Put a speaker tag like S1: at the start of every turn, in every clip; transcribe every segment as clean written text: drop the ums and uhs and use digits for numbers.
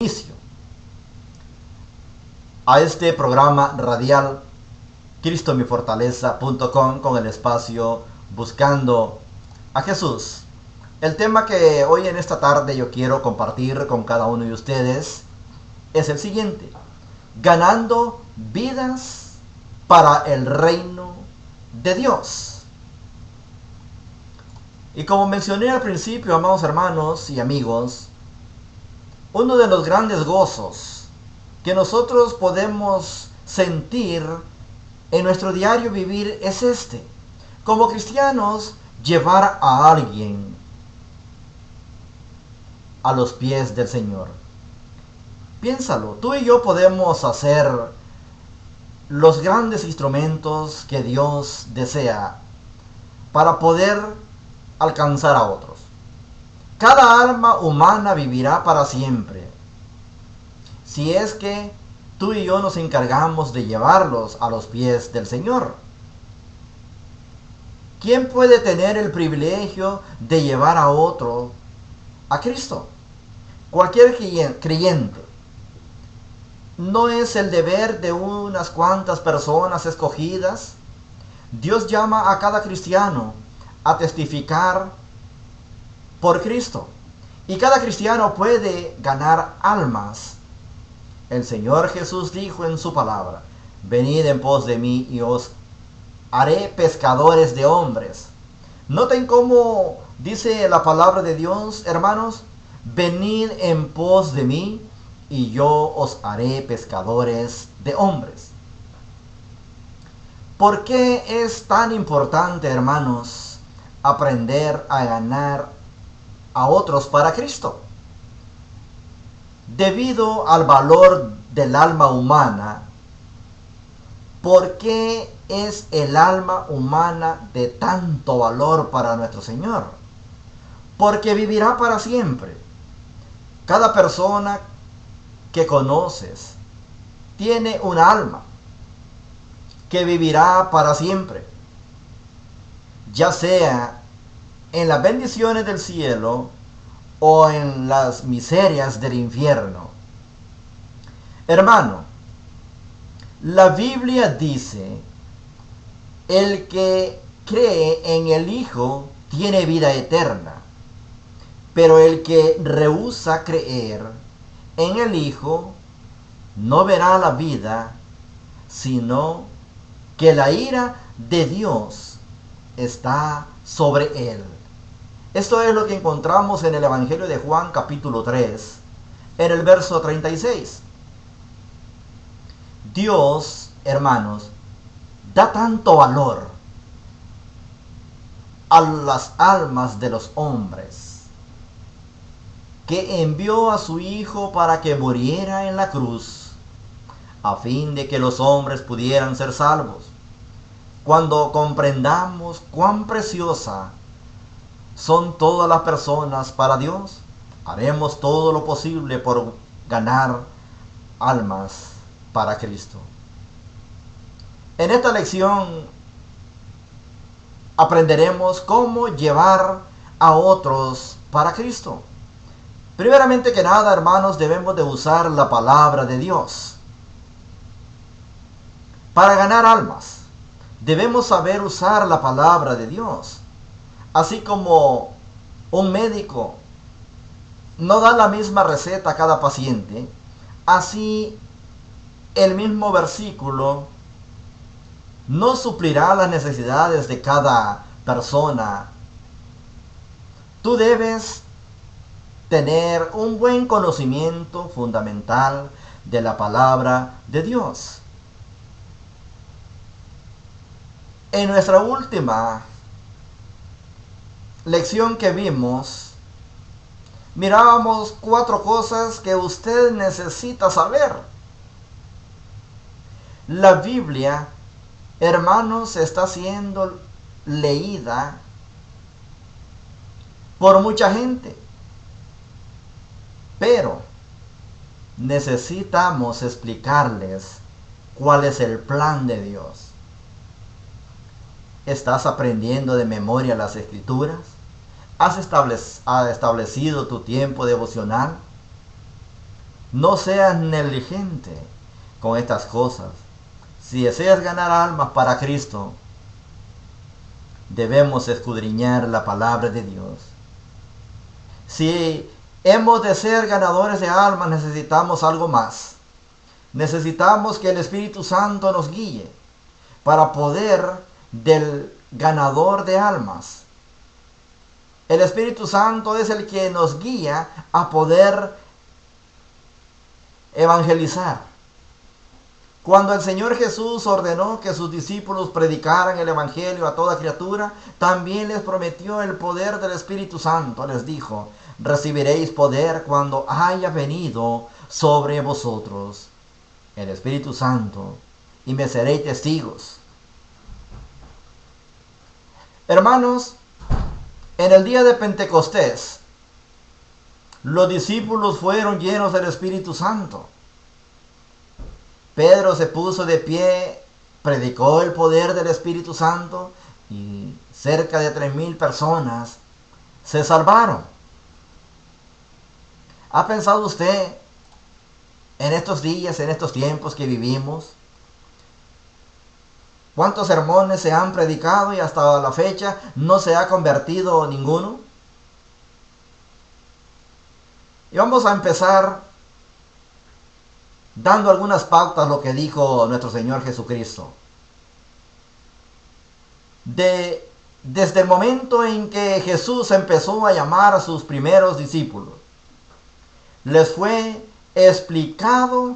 S1: inicio a este programa radial cristomifortaleza.com con el espacio Buscando a Jesús. El tema que hoy en esta tarde yo quiero compartir con cada uno de ustedes es el siguiente: ganando vidas para el reino de Dios. Y como mencioné al principio, amados hermanos y amigos, uno de los grandes gozos que nosotros podemos sentir en nuestro diario vivir es este: como cristianos, llevar a alguien a los pies del Señor. Piénsalo, tú y yo podemos hacer los grandes instrumentos que Dios desea para poder alcanzar a otros. Cada alma humana vivirá para siempre si es que tú y yo nos encargamos de llevarlos a los pies del Señor. ¿Quién puede tener el privilegio de llevar a otro a Cristo? Cualquier creyente. No es el deber de unas cuantas personas escogidas. Dios llama a cada cristiano a testificar por Cristo. Y cada cristiano puede ganar almas. El Señor Jesús dijo en su palabra: venid en pos de mí y os haré pescadores de hombres. Noten cómo dice la palabra de Dios, hermanos: venid en pos de mí y yo os haré pescadores de hombres. ¿Por qué es tan importante, hermanos, aprender a ganar a otros para Cristo? Debido al valor del alma humana. ¿Por qué es el alma humana de tanto valor para nuestro Señor? Porque vivirá para siempre. Cada persona que conoces tiene un alma que vivirá para siempre, ya sea en las bendiciones del cielo o en las miserias del infierno. Hermano, la Biblia dice: el que cree en el Hijo tiene vida eterna, pero el que rehúsa creer en el Hijo no verá la vida, sino que la ira de Dios está sobre él. Esto es lo que encontramos en el Evangelio de Juan capítulo 3, en el verso 36. Dios, hermanos, da tanto valor a las almas de los hombres que envió a su Hijo para que muriera en la cruz, a fin de que los hombres pudieran ser salvos. Cuando comprendamos cuán preciosa son todas las personas para Dios, haremos todo lo posible por ganar almas para Cristo. En esta lección aprenderemos cómo llevar a otros para Cristo. Primeramente que nada, hermanos, debemos de usar la palabra de Dios para ganar almas. Debemos saber usar la palabra de Dios. Así como un médico no da la misma receta a cada paciente, así el mismo versículo no suplirá las necesidades de cada persona. Tú debes tener un buen conocimiento fundamental de la palabra de Dios. En nuestra última lección que vimos, mirábamos 4 cosas que usted necesita saber. La Biblia, hermanos, está siendo leída por mucha gente, pero necesitamos explicarles cuál es el plan de Dios. ¿Estás aprendiendo de memoria las Escrituras? ¿Has establecido tu tiempo devocional? No seas negligente con estas cosas. Si deseas ganar almas para Cristo, debemos escudriñar la palabra de Dios. Si hemos de ser ganadores de almas, necesitamos algo más. Necesitamos que el Espíritu Santo nos guíe para poder del ganador de almas. El Espíritu Santo es el que nos guía a poder evangelizar. Cuando el Señor Jesús ordenó que sus discípulos predicaran el Evangelio a toda criatura, también les prometió el poder del Espíritu Santo. Les dijo: recibiréis poder cuando haya venido sobre vosotros el Espíritu Santo, y me seréis testigos. Hermanos, en el día de Pentecostés, los discípulos fueron llenos del Espíritu Santo. Pedro se puso de pie, predicó el poder del Espíritu Santo y cerca de 3,000 personas se salvaron. ¿Ha pensado usted en estos días, en estos tiempos que vivimos, cuántos sermones se han predicado y hasta la fecha no se ha convertido ninguno? Y vamos a empezar dando algunas pautas lo que dijo nuestro Señor Jesucristo. Desde el momento en que Jesús empezó a llamar a sus primeros discípulos, les fue explicado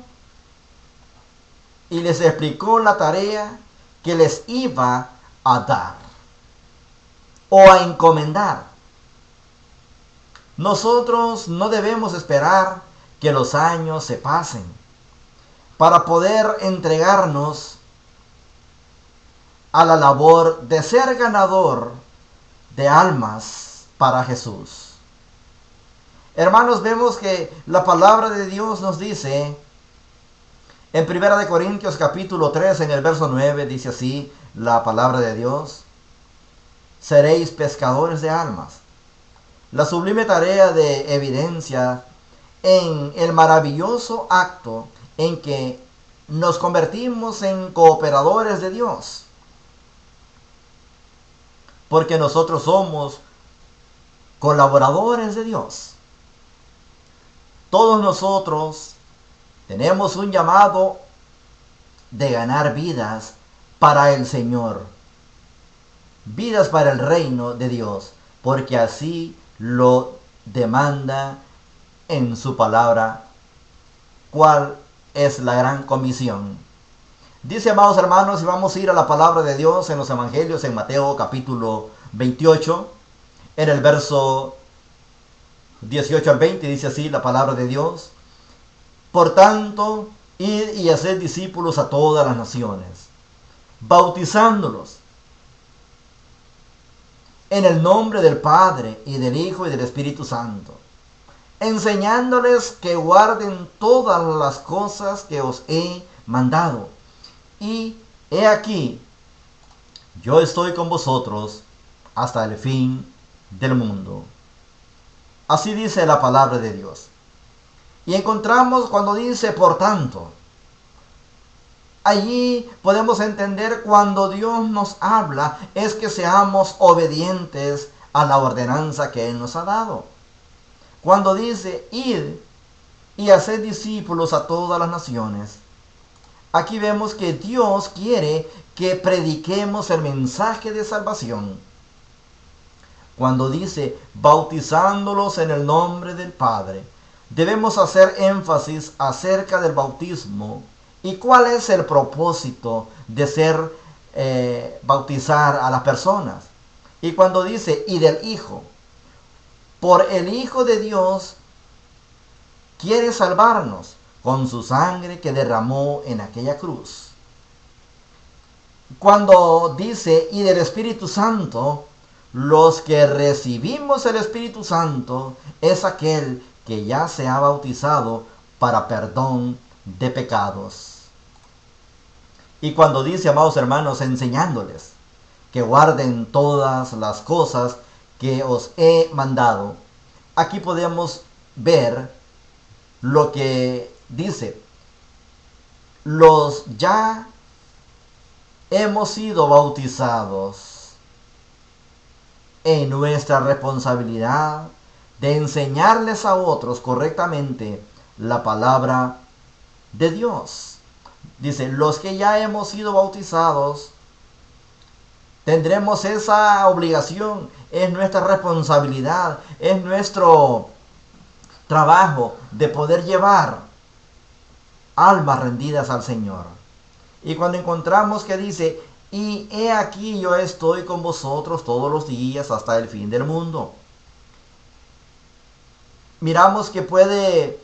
S1: y les explicó la tarea que les iba a dar o a encomendar. Nosotros no debemos esperar que los años se pasen para poder entregarnos a la labor de ser ganador de almas para Jesús. Hermanos, vemos que la palabra de Dios nos dice en 1 Corintios capítulo 3, en el verso 9, dice así la palabra de Dios: seréis pescadores de almas. La sublime tarea de evidencia en el maravilloso acto en que nos convertimos en cooperadores de Dios. Porque nosotros somos colaboradores de Dios. Todos nosotros tenemos un llamado de ganar vidas para el Señor. Vidas para el reino de Dios. Porque así lo demanda en su palabra. ¿Cuál es la gran comisión? Dice, amados hermanos, y vamos a ir a la palabra de Dios en los evangelios, en Mateo capítulo 28, en el verso 18 al 20, dice así la palabra de Dios: por tanto, id y haced discípulos a todas las naciones, bautizándolos en el nombre del Padre y del Hijo y del Espíritu Santo, enseñándoles que guarden todas las cosas que os he mandado. Y he aquí, yo estoy con vosotros hasta el fin del mundo. Así dice la palabra de Dios. Y encontramos cuando dice por tanto. Allí podemos entender cuando Dios nos habla es que seamos obedientes a la ordenanza que Él nos ha dado. Cuando dice id y haced discípulos a todas las naciones, aquí vemos que Dios quiere que prediquemos el mensaje de salvación. Cuando dice bautizándolos en el nombre del Padre, debemos hacer énfasis acerca del bautismo y cuál es el propósito de bautizar a las personas. Y cuando dice y del Hijo, por el Hijo de Dios quiere salvarnos con su sangre que derramó en aquella cruz. Cuando dice y del Espíritu Santo, los que recibimos el Espíritu Santo es aquel que ya se ha bautizado para perdón de pecados. Y cuando dice, amados hermanos, enseñándoles que guarden todas las cosas que os he mandado, aquí podemos ver lo que dice, los ya hemos sido bautizados en nuestra responsabilidad de enseñarles a otros correctamente la palabra de Dios. Dice, los que ya hemos sido bautizados, tendremos esa obligación, es nuestra responsabilidad, es nuestro trabajo de poder llevar almas rendidas al Señor. Y cuando encontramos que dice, y he aquí yo estoy con vosotros todos los días hasta el fin del mundo. Miramos que puede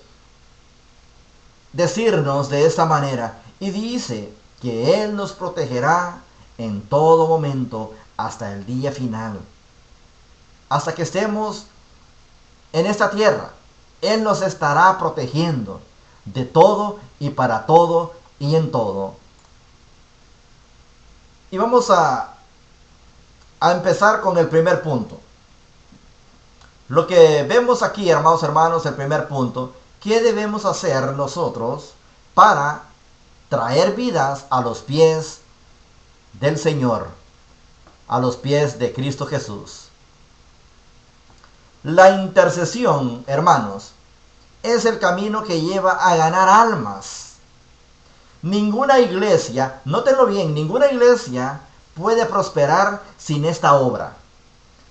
S1: decirnos de esta manera, y dice que Él nos protegerá en todo momento hasta el día final. Hasta que estemos en esta tierra, Él nos estará protegiendo de todo y para todo y en todo. Y vamos a empezar con el primer punto. Lo que vemos aquí, hermanos, el primer punto, ¿qué debemos hacer nosotros para traer vidas a los pies del Señor, a los pies de Cristo Jesús? La intercesión, hermanos, es el camino que lleva a ganar almas. Ninguna iglesia, nótenlo bien, ninguna iglesia puede prosperar sin esta obra.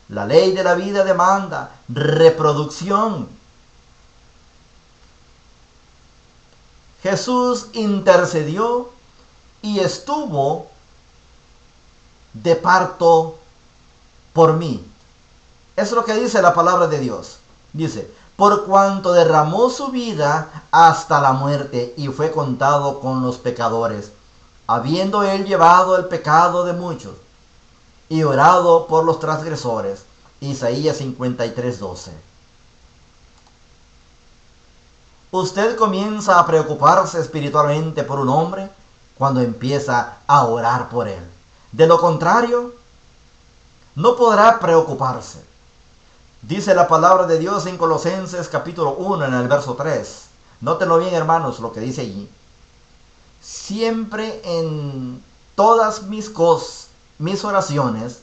S1: La ley de la vida demanda reproducción. Jesús intercedió y estuvo de parto por mí. Es lo que dice la palabra de Dios. Dice, por cuanto derramó su vida hasta la muerte y fue contado con los pecadores, habiendo él llevado el pecado de muchos y orado por los transgresores. Isaías 53:12. Usted comienza a preocuparse espiritualmente por un hombre cuando empieza a orar por él. De lo contrario, no podrá preocuparse. Dice la palabra de Dios en Colosenses capítulo 1 en el verso 3. Nótenlo bien, hermanos, lo que dice allí. Siempre en todas mis oraciones,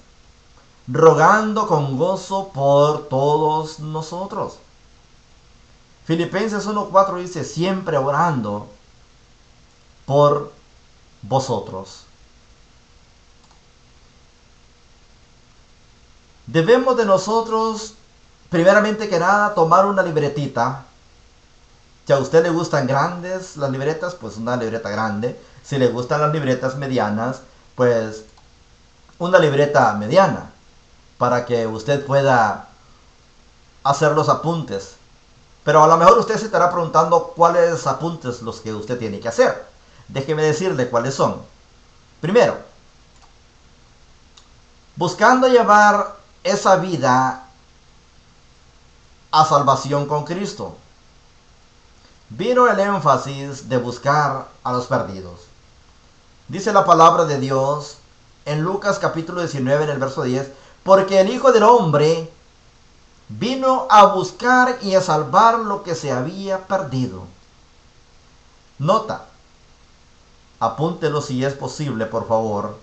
S1: rogando con gozo por todos nosotros. Filipenses 1:4 dice, siempre orando por vosotros. Debemos de nosotros, primeramente que nada, tomar una libretita. Si a usted le gustan grandes las libretas, pues una libreta grande. Si le gustan las libretas medianas, pues una libreta mediana, para que usted pueda hacer los apuntes. Pero a lo mejor usted se estará preguntando cuáles apuntes los que usted tiene que hacer. Déjeme decirle cuáles son. Primero, buscando llevar esa vida a salvación con Cristo. Vino el énfasis de buscar a los perdidos. Dice la palabra de Dios en Lucas capítulo 19 en el verso 10, porque el Hijo del Hombre vino a buscar y a salvar lo que se había perdido. Nota, apúntelo si es posible, por favor,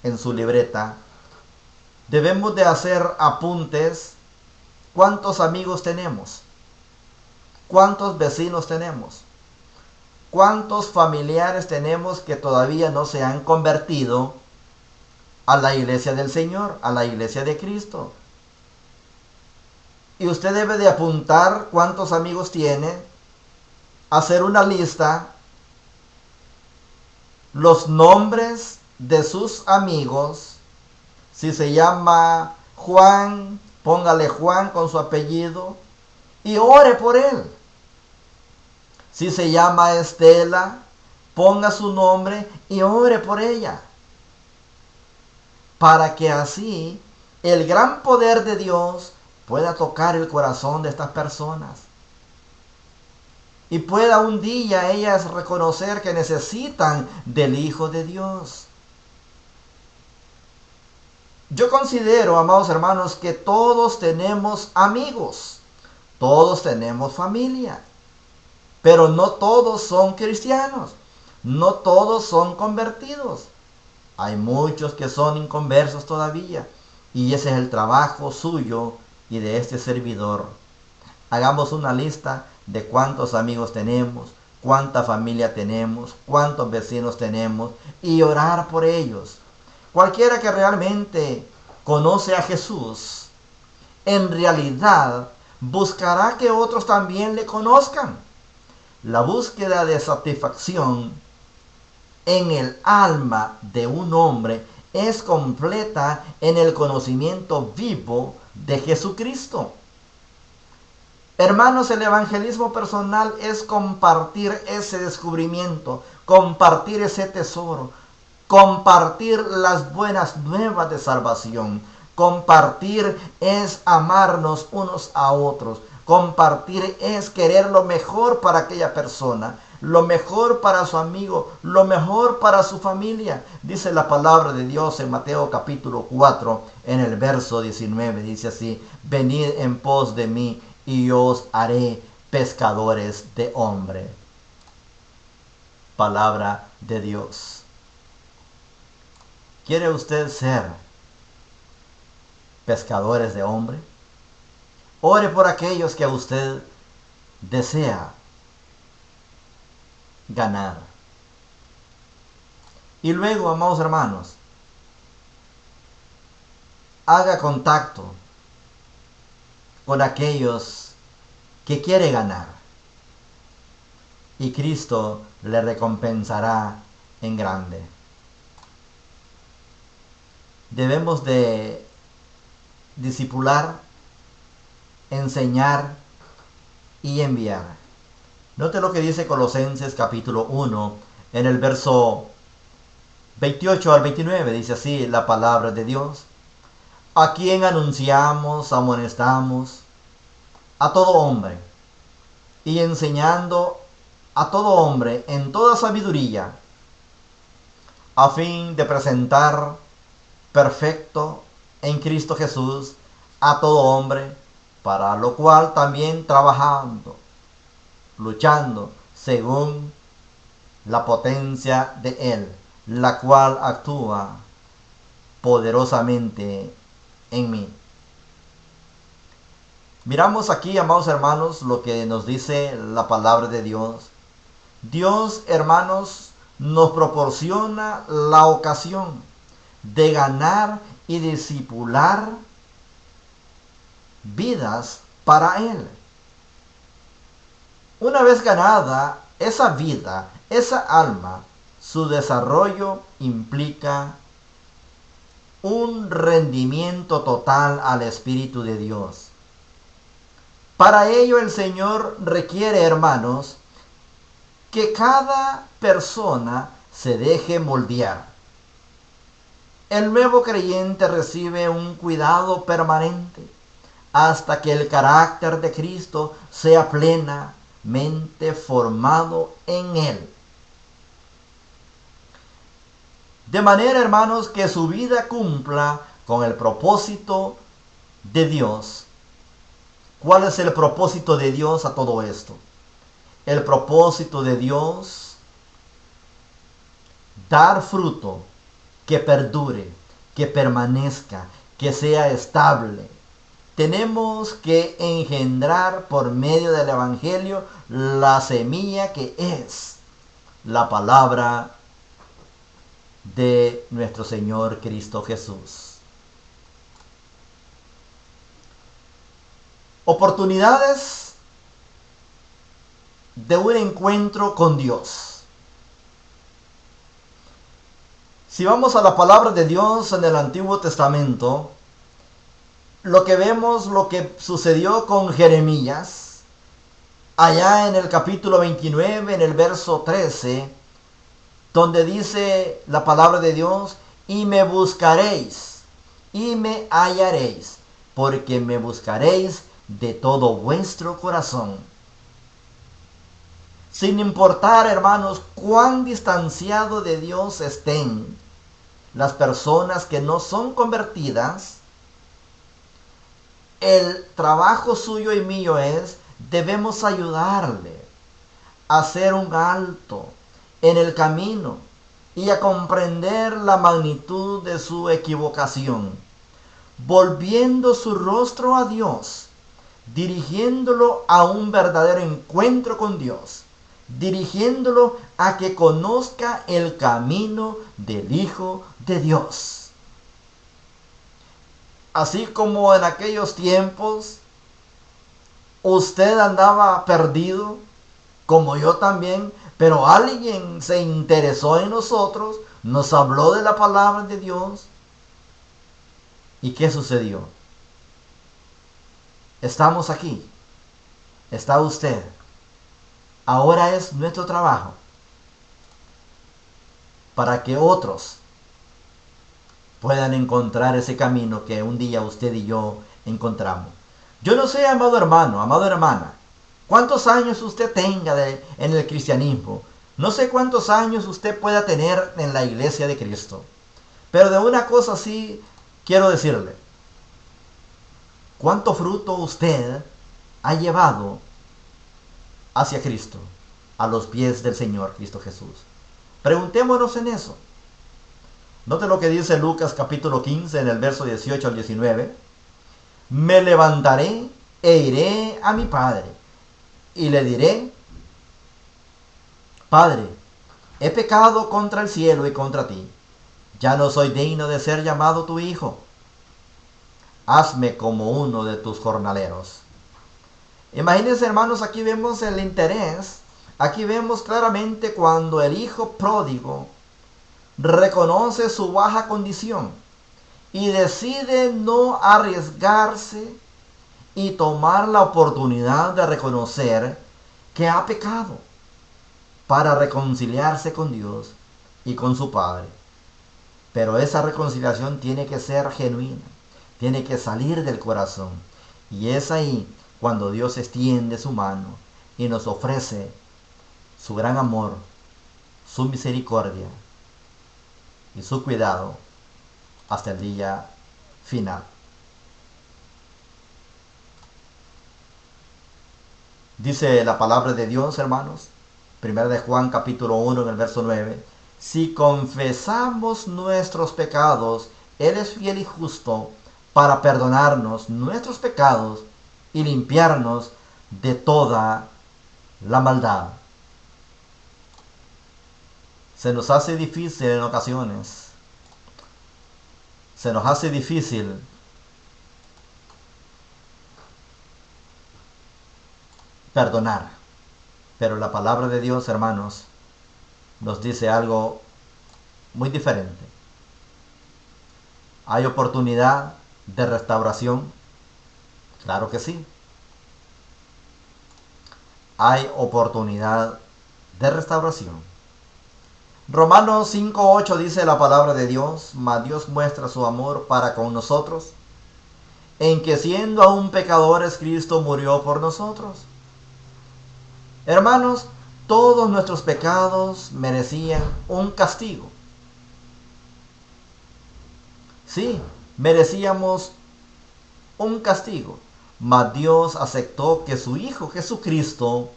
S1: en su libreta. Debemos de hacer apuntes. ¿Cuántos amigos tenemos? ¿Cuántos vecinos tenemos? ¿Cuántos familiares tenemos que todavía no se han convertido a la iglesia del Señor, a la iglesia de Cristo? Y usted debe de apuntar cuántos amigos tiene, hacer una lista, los nombres de sus amigos. Si se llama Juan, póngale Juan con su apellido y ore por él. Si se llama Estela, ponga su nombre y ore por ella. Para que así el gran poder de Dios pueda tocar el corazón de estas personas. Y pueda un día ellas reconocer que necesitan del Hijo de Dios. Yo considero, amados hermanos, que todos tenemos amigos. Todos tenemos familia. Pero no todos son cristianos. No todos son convertidos. Hay muchos que son inconversos todavía. Y ese es el trabajo suyo y de este servidor. Hagamos una lista de cuántos amigos tenemos, cuánta familia tenemos, cuántos vecinos tenemos y orar por ellos. Cualquiera que realmente conoce a Jesús, en realidad buscará que otros también le conozcan. La búsqueda de satisfacción en el alma de un hombre es completa en el conocimiento vivo de Jesucristo. Hermanos, el evangelismo personal es compartir ese descubrimiento, compartir ese tesoro, compartir las buenas nuevas de salvación. Compartir es amarnos unos a otros. Compartir es querer lo mejor para aquella persona, lo mejor para su amigo, lo mejor para su familia. Dice la palabra de Dios en Mateo capítulo 4, en el verso 19. Dice así: venid en pos de mí y yo os haré pescadores de hombre. Palabra de Dios. ¿Quiere usted ser pescadores de hombre? Ore por aquellos que usted desea ganar. Y luego, amados hermanos, haga contacto con aquellos que quiere ganar. Y Cristo le recompensará en grande. Debemos de discipular, enseñar y enviar. Note lo que dice Colosenses capítulo 1 en el verso 28 al 29. Dice así la palabra de Dios: a quien anunciamos, amonestamos a todo hombre y enseñando a todo hombre en toda sabiduría, a fin de presentar perfecto en Cristo Jesús a todo hombre, para lo cual también trabajando, luchando según la potencia de Él, la cual actúa poderosamente en mí. Miramos aquí, amados hermanos, lo que nos dice la palabra de Dios. Dios, hermanos, nos proporciona la ocasión de ganar y discipular vidas para Él. Una vez ganada esa vida, esa alma, su desarrollo implica un rendimiento total al Espíritu de Dios. Para ello el Señor requiere, hermanos, que cada persona se deje moldear. El nuevo creyente recibe un cuidado permanente hasta que el carácter de Cristo sea plenamente formado en él. De manera, hermanos, que su vida cumpla con el propósito de Dios. ¿Cuál es el propósito de Dios a todo esto? El propósito de Dios: dar fruto que perdure, que permanezca, que sea estable. Tenemos que engendrar por medio del Evangelio la semilla que es la palabra de nuestro Señor Cristo Jesús. Oportunidades de un encuentro con Dios. Si vamos a la palabra de Dios en el Antiguo Testamento, lo que vemos, lo que sucedió con Jeremías, allá en el capítulo 29, en el verso 13, donde dice la palabra de Dios: y me buscaréis, y me hallaréis, porque me buscaréis de todo vuestro corazón. Sin importar, hermanos, cuán distanciado de Dios estén las personas que no son convertidas, el trabajo suyo y mío es: debemos ayudarle hacer un alto en el camino y a comprender la magnitud de su equivocación, volviendo su rostro a Dios, dirigiéndolo a un verdadero encuentro con Dios, dirigiéndolo a que conozca el camino del Hijo de Dios. Así como en aquellos tiempos usted andaba perdido, como yo también, pero alguien se interesó en nosotros, nos habló de la palabra de Dios. ¿Y qué sucedió? Estamos aquí. Está usted. Ahora es nuestro trabajo para que otros puedan encontrar ese camino que un día usted y yo encontramos. Yo no sé, amado hermano, amado hermana, cuántos años usted tenga en el cristianismo. No sé cuántos años usted pueda tener en la iglesia de Cristo. Pero de una cosa sí quiero decirle. ¿Cuánto fruto usted ha llevado hacia Cristo, a los pies del Señor Cristo Jesús? Preguntémonos en eso. Note lo que dice Lucas capítulo 15 en el verso 18 al 19. Me levantaré e iré a mi padre y le diré: Padre, he pecado contra el cielo y contra ti. Ya no soy digno de ser llamado tu hijo. Hazme como uno de tus jornaleros. Imagínense, hermanos, aquí vemos el interés. Aquí vemos claramente cuando el hijo pródigo reconoce su baja condición y decide no arriesgarse y tomar la oportunidad de reconocer que ha pecado para reconciliarse con Dios y con su Padre. Pero esa reconciliación tiene que ser genuina, tiene que salir del corazón. Y es ahí cuando Dios extiende su mano y nos ofrece su gran amor, su misericordia y su cuidado hasta el día final. Dice la palabra de Dios, hermanos, 1 de Juan capítulo 1 en el verso 9, si confesamos nuestros pecados, Él es fiel y justo para perdonarnos nuestros pecados y limpiarnos de toda la maldad. Se nos hace difícil en ocasiones, se nos hace difícil perdonar, pero la palabra de Dios, hermanos, nos dice algo muy diferente. ¿Hay oportunidad de restauración? Claro que sí. Hay oportunidad de restauración. Romanos 5:8 dice la palabra de Dios: mas Dios muestra su amor para con nosotros, en que siendo aún pecadores, Cristo murió por nosotros. Hermanos, todos nuestros pecados merecían un castigo. Sí, merecíamos un castigo, mas Dios aceptó que su Hijo Jesucristo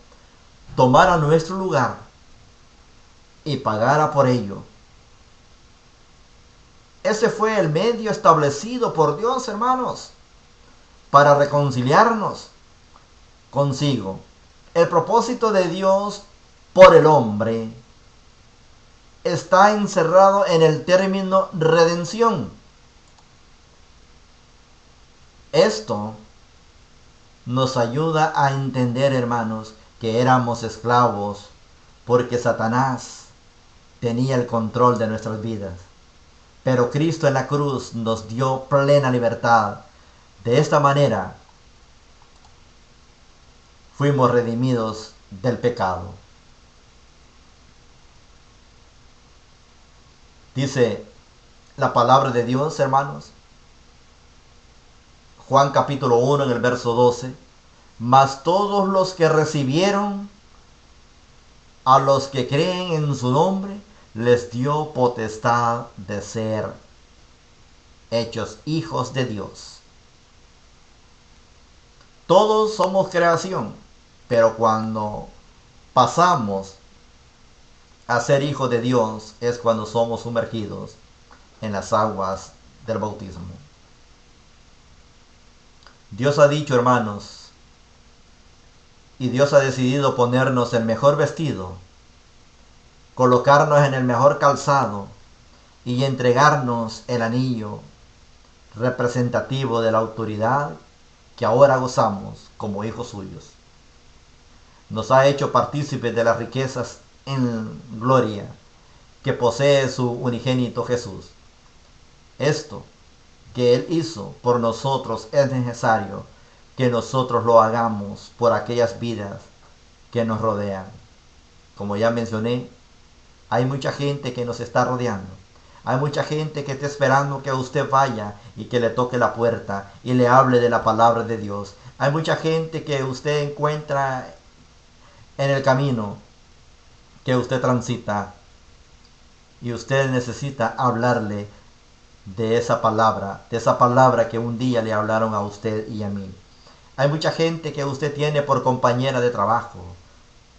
S1: tomara nuestro lugar y pagara por ello. Ese fue el medio establecido por Dios, hermanos, para reconciliarnos consigo. El propósito de Dios por el hombre está encerrado en el término redención. Esto nos ayuda a entender, hermanos, que éramos esclavos porque Satanás tenía el control de nuestras vidas. Pero Cristo en la cruz nos dio plena libertad. De esta manera fuimos redimidos del pecado. Dice la palabra de Dios, hermanos, Juan capítulo 1 en el verso 12, mas todos los que recibieron a los que creen en su nombre, les dio potestad de ser hechos hijos de Dios. Todos somos creación, pero cuando pasamos a ser hijos de Dios es cuando somos sumergidos en las aguas del bautismo. Dios ha dicho, hermanos, y Dios ha decidido ponernos el mejor vestido, colocarnos en el mejor calzado y entregarnos el anillo representativo de la autoridad que ahora gozamos como hijos suyos. Nos ha hecho partícipes de las riquezas en gloria que posee su unigénito Jesús. Esto que Él hizo por nosotros es necesario que nosotros lo hagamos por aquellas vidas que nos rodean. Como ya mencioné, hay mucha gente que nos está rodeando. Hay mucha gente que está esperando que usted vaya y que le toque la puerta y le hable de la palabra de Dios. Hay mucha gente que usted encuentra en el camino que usted transita y usted necesita hablarle de esa palabra que un día le hablaron a usted y a mí. Hay mucha gente que usted tiene por compañera de trabajo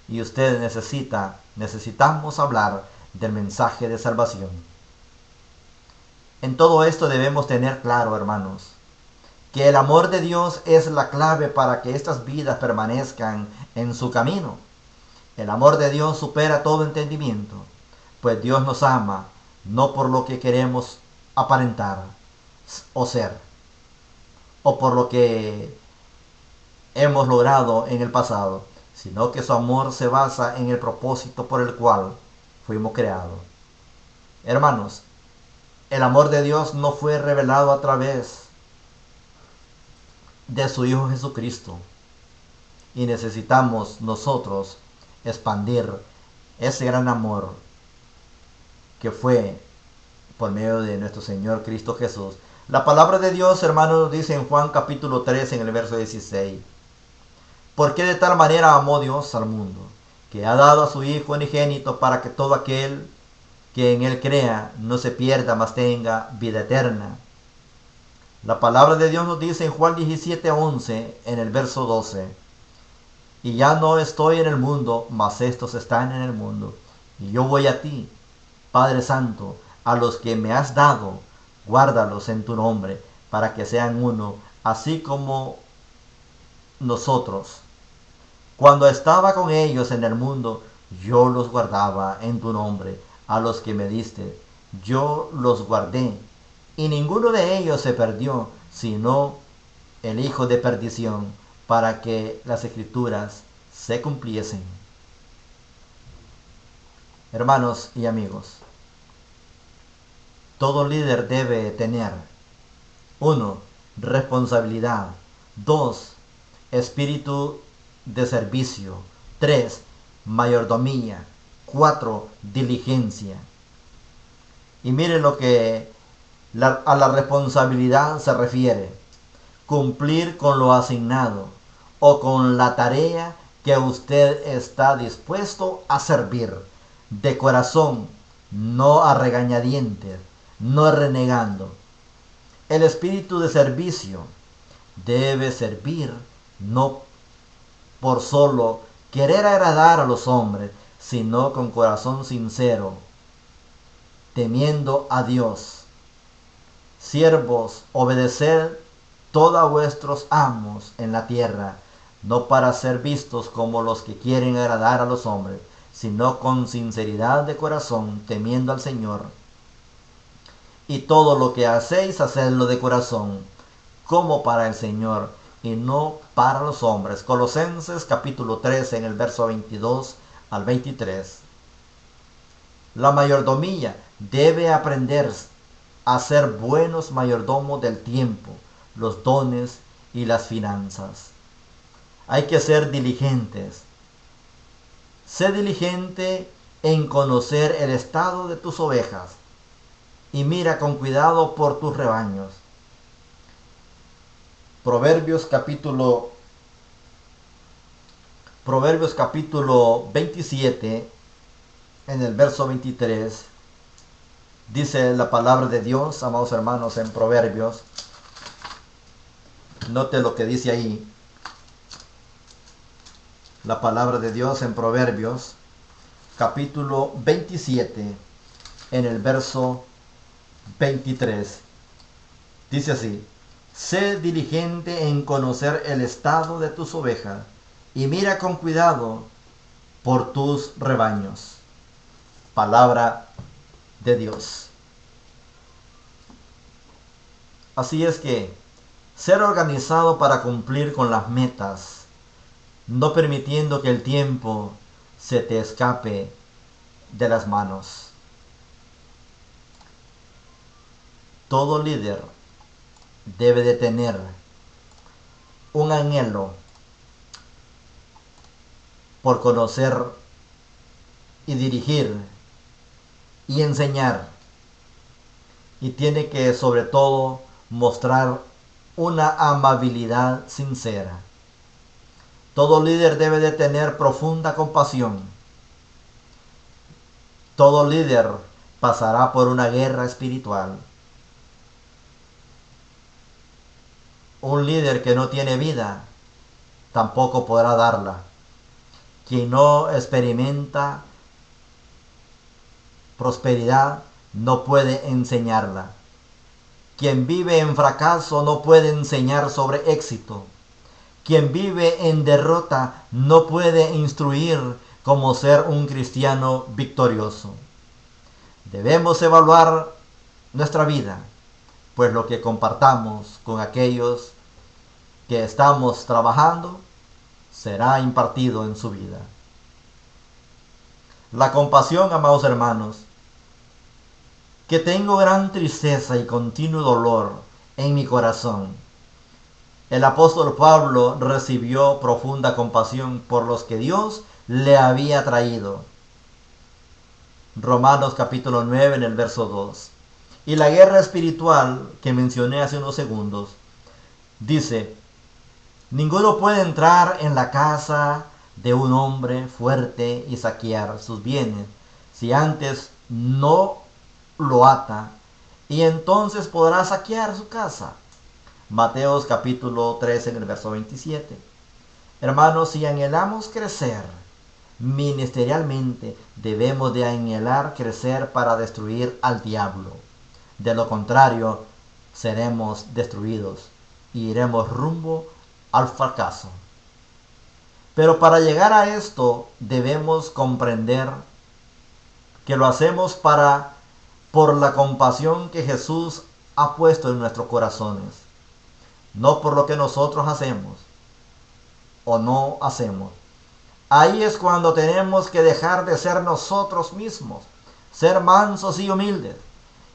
S1: y usted necesitamos hablar del mensaje de salvación. En todo esto debemos tener claro, hermanos, que el amor de Dios es la clave para que estas vidas permanezcan en su camino. El amor de Dios supera todo entendimiento, pues Dios nos ama no por lo que queremos aparentar o ser, o por lo que hemos logrado en el pasado, sino que su amor se basa en el propósito por el cual fuimos creados. Hermanos, el amor de Dios no fue revelado a través de su Hijo Jesucristo, y necesitamos nosotros expandir ese gran amor que fue por medio de nuestro Señor Cristo Jesús. La palabra de Dios, hermanos, dice en Juan capítulo 3 en el verso 16: porque de tal manera amó Dios al mundo, que ha dado a su Hijo unigénito para que todo aquel que en Él crea no se pierda, mas tenga vida eterna. La palabra de Dios nos dice en Juan 17:11 en el verso 12: y ya no estoy en el mundo, mas estos están en el mundo, y yo voy a ti, Padre Santo, a los que me has dado, guárdalos en tu nombre, para que sean uno, así como nosotros. Cuando estaba con ellos en el mundo, yo los guardaba en tu nombre, a los que me diste, yo los guardé, y ninguno de ellos se perdió, sino el hijo de perdición, para que las escrituras se cumpliesen. Hermanos y amigos, todo líder debe tener: 1. Responsabilidad. 2. Espíritu de servicio. 3. Mayordomía. 4. Diligencia. Y mire lo que a la responsabilidad se refiere: cumplir con lo asignado o con la tarea que usted está dispuesto a servir de corazón, no a regañadientes, no renegando. El espíritu de servicio debe servir no por solo querer agradar a los hombres, sino con corazón sincero, temiendo a Dios. Siervos, obedeced todos a vuestros amos en la tierra, no para ser vistos como los que quieren agradar a los hombres, sino con sinceridad de corazón, temiendo al Señor. Y todo lo que hacéis, hacedlo de corazón, como para el Señor, y no para los hombres. Colosenses capítulo 3 en el verso 22 al 23. La mayordomía debe aprender a ser buenos mayordomos del tiempo, los dones y las finanzas. Hay que ser diligentes. Sé diligente en conocer el estado de tus ovejas y mira con cuidado por tus rebaños. Proverbios capítulo 27 en el verso 23 dice la palabra de Dios, amados hermanos, en Proverbios. Note lo que dice ahí. la palabra de Dios en Proverbios, capítulo 27, en el verso 23. Dice así: sé diligente en conocer el estado de tus ovejas y mira con cuidado por tus rebaños. Palabra de Dios. Así es que ser organizado para cumplir con las metas, no permitiendo que el tiempo se te escape de las manos. Todo líder debe de tener un anhelo por conocer y dirigir y enseñar, y tiene que sobre todo mostrar una amabilidad sincera. Todo líder debe de tener profunda compasión. Todo líder pasará por una guerra espiritual. Un líder que no tiene vida tampoco podrá darla. Quien no experimenta prosperidad no puede enseñarla. Quien vive en fracaso no puede enseñar sobre éxito. Quien vive en derrota no puede instruir cómo ser un cristiano victorioso. Debemos evaluar nuestra vida, pues lo que compartamos con aquellos que estamos trabajando será impartido en su vida. La compasión, amados hermanos, que tengo gran tristeza y continuo dolor en mi corazón. El apóstol Pablo recibió profunda compasión por los que Dios le había traído. Romanos capítulo 9 en el verso 2. Y la guerra espiritual que mencioné hace unos segundos dice: ninguno puede entrar en la casa de un hombre fuerte y saquear sus bienes si antes no lo ata, y entonces podrá saquear su casa. Mateos capítulo 13 en el verso 27. Hermanos, si anhelamos crecer ministerialmente, debemos de anhelar crecer para destruir al diablo. De lo contrario, seremos destruidos y iremos rumbo al fracaso. Pero para llegar a esto debemos comprender que lo hacemos por la compasión que Jesús ha puesto en nuestros corazones, no por lo que nosotros hacemos o no hacemos. Ahí es cuando tenemos que dejar de ser nosotros mismos, ser mansos y humildes,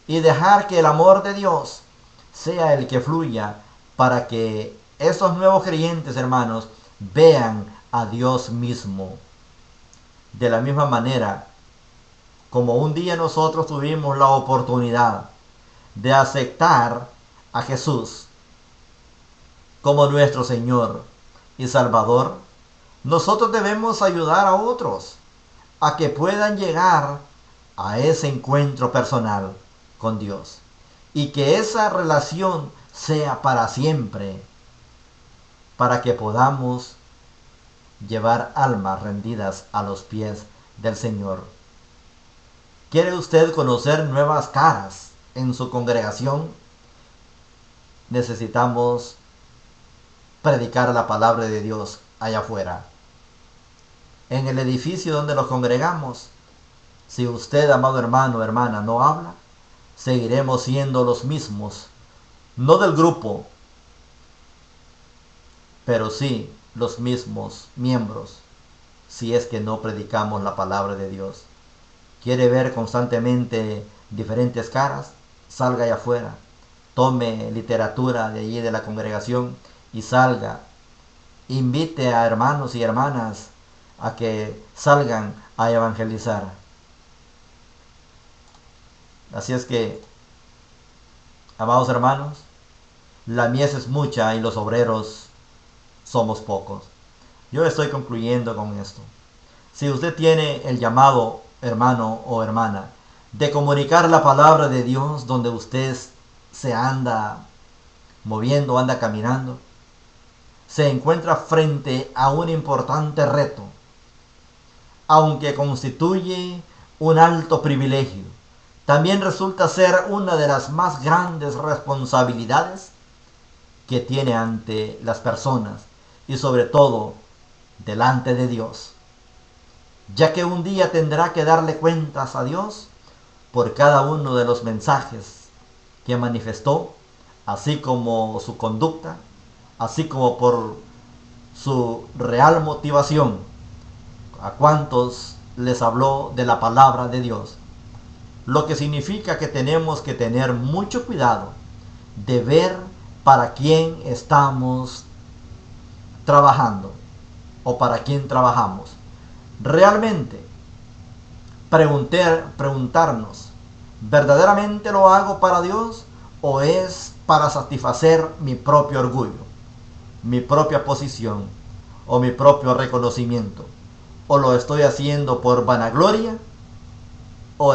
S1: y dejar que el amor de Dios sea el que fluya para que esos nuevos creyentes, hermanos, vean a Dios mismo. De la misma manera, como un día nosotros tuvimos la oportunidad de aceptar a Jesús como nuestro Señor y Salvador, nosotros debemos ayudar a otros a que puedan llegar a ese encuentro personal con Dios y que esa relación sea para siempre, para que podamos llevar almas rendidas a los pies del Señor. ¿Quiere usted conocer nuevas caras en su congregación? Necesitamos predicar la palabra de Dios allá afuera. En el edificio donde nos congregamos, si usted, amado hermano o hermana, no habla, seguiremos siendo los mismos, no del grupo, pero sí los mismos miembros, si es que no predicamos la palabra de Dios. ¿Quiere ver constantemente diferentes caras? Salga allá afuera, tome literatura de allí de la congregación y salga. Invite a hermanos y hermanas a que salgan a evangelizar. Así es que, amados hermanos, la mies es mucha y los obreros somos pocos. Yo estoy concluyendo con esto. Si usted tiene el llamado, hermano o hermana, de comunicar la palabra de Dios donde usted se anda moviendo, anda caminando, se encuentra frente a un importante reto, aunque constituye un alto privilegio. También resulta ser una de las más grandes responsabilidades que tiene ante las personas y sobre todo delante de Dios, ya que un día tendrá que darle cuentas a Dios por cada uno de los mensajes que manifestó, así como su conducta, así como por su real motivación, a cuantos les habló de la palabra de Dios. Lo que significa que tenemos que tener mucho cuidado de ver para quién estamos trabajando o para quién trabajamos. Realmente, preguntarnos, ¿verdaderamente lo hago para Dios o es para satisfacer mi propio orgullo, mi propia posición o mi propio reconocimiento? ¿O lo estoy haciendo por vanagloria o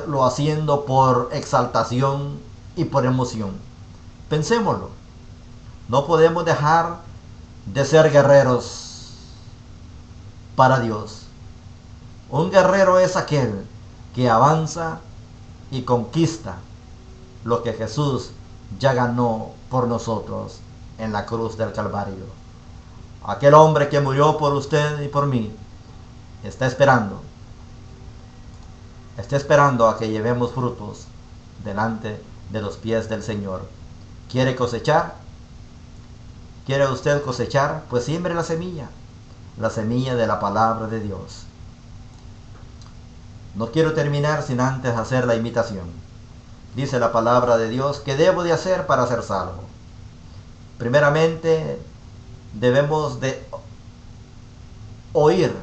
S1: lo haciendo por exaltación y por emoción? Pensémoslo. No podemos dejar de ser guerreros para Dios. Un guerrero es aquel que avanza y conquista lo que Jesús ya ganó por nosotros en la cruz del Calvario. Aquel hombre que murió por usted y por mí está esperando a que llevemos frutos delante de los pies del Señor. ¿Quiere cosechar? ¿Quiere usted cosechar? Pues siembre la semilla de la palabra de Dios. No quiero terminar sin antes hacer la invitación. Dice la palabra de Dios, ¿qué debo de hacer para ser salvo? Primeramente, debemos de oír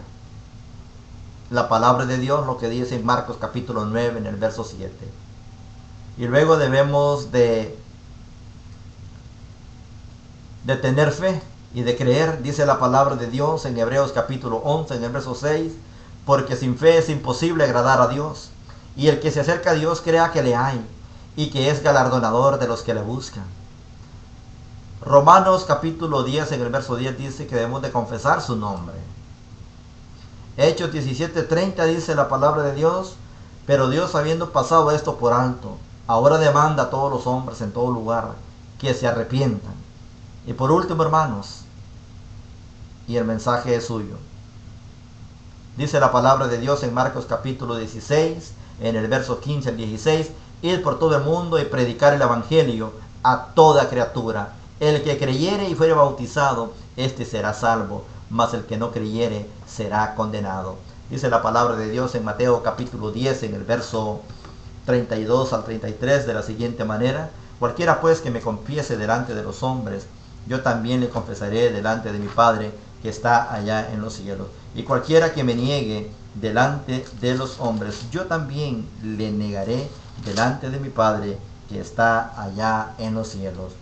S1: la palabra de Dios, lo que dice en Marcos capítulo 9 en el verso 7. Y luego debemos de tener fe y de creer, dice la palabra de Dios en Hebreos capítulo 11 en el verso 6, porque sin fe es imposible agradar a Dios, y el que se acerca a Dios crea que le hay, y que es galardonador de los que le buscan. Romanos capítulo 10 en el verso 10 dice que debemos de confesar su nombre. Hechos 17:30 dice la palabra de Dios, pero Dios, habiendo pasado esto por alto, ahora demanda a todos los hombres en todo lugar que se arrepientan. Y por último, hermanos, y el mensaje es suyo. Dice la palabra de Dios en Marcos capítulo 16, en el verso 15 al 16, ir por todo el mundo y predicar el evangelio a toda criatura. El que creyere y fuere bautizado, este será salvo, mas el que no creyere será condenado. Dice la palabra de Dios en Mateo capítulo 10, en el verso 32 al 33, de la siguiente manera: cualquiera pues que me confiese delante de los hombres, yo también le confesaré delante de mi Padre que está allá en los cielos. Y cualquiera que me niegue delante de los hombres, yo también le negaré delante de mi Padre que está allá en los cielos.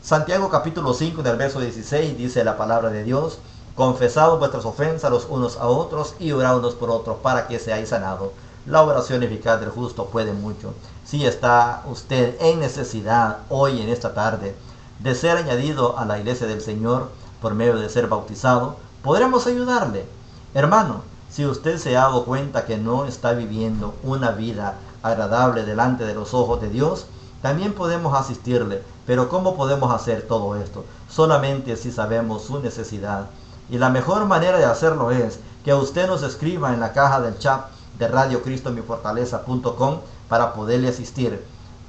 S1: Santiago capítulo 5 del verso 16 dice la palabra de Dios: confesad vuestras ofensas los unos a otros y orad unos por otros para que seáis sanados. La oración eficaz del justo puede mucho. Si está usted en necesidad hoy en esta tarde de ser añadido a la iglesia del Señor por medio de ser bautizado, podremos ayudarle. Hermano, si usted se ha dado cuenta que no está viviendo una vida agradable delante de los ojos de Dios, también podemos asistirle. Pero ¿cómo podemos hacer todo esto? Solamente si sabemos su necesidad. Y la mejor manera de hacerlo es que usted nos escriba en la caja del chat de radiocristomyfortaleza.com para poderle asistir.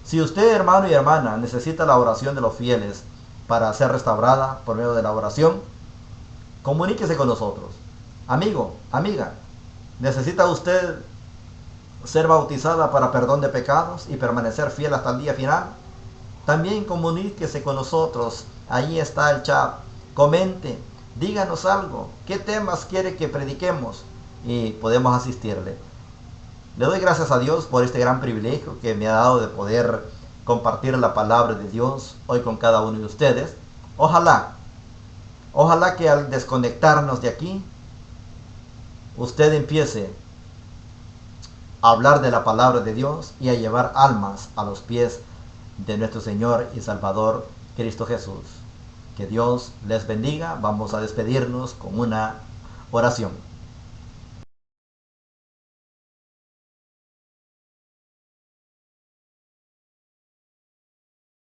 S1: Si usted, hermano y hermana, necesita la oración de los fieles para ser restaurada por medio de la oración, comuníquese con nosotros. Amigo, amiga, ¿necesita usted ser bautizada para perdón de pecados y permanecer fiel hasta el día final? También comuníquese con nosotros. Ahí está el chat. Comente, díganos algo. ¿Qué temas quiere que prediquemos? Y podemos asistirle. Le doy gracias a Dios por este gran privilegio que me ha dado de poder compartir la palabra de Dios hoy con cada uno de ustedes. Ojalá que al desconectarnos de aquí, usted empiece a hablar de la palabra de Dios y a llevar almas a los pies de nuestro Señor y Salvador Cristo Jesús. Que Dios les bendiga. Vamos a despedirnos con una oración.